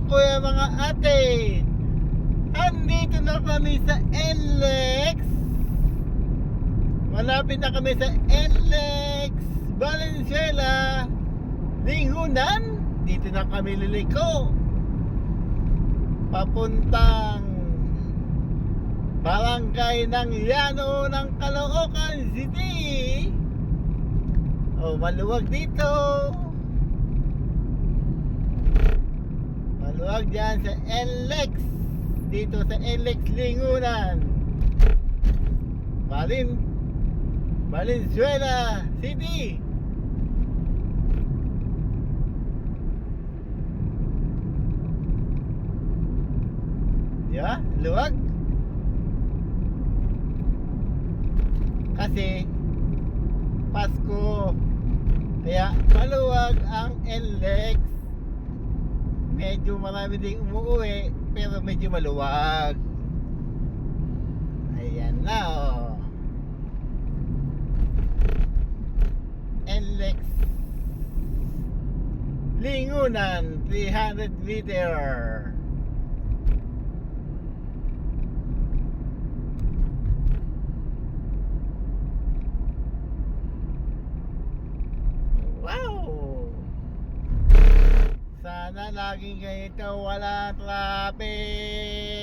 kuya, mga ate. Andito na kami sa NLEX. Malapit na kami sa NLEX Valenzuela Lingunan. Dito na kami liliko papuntang Barangay ng Llano ng Caloocan City. Oh, maluwag dito. Maluwag dyan sa NLEX. Dito sa NLEX Lingunan, Valenzuela City. Diba? Luwag. Kasi Pasko, kaya maluwag ang NLEX. Medyo marami ding umuwi, pero medyo maluwag. Ayan na, oh. NLEX Lingunan 300 meter. Wow! Sana laging ganito, wala traffic.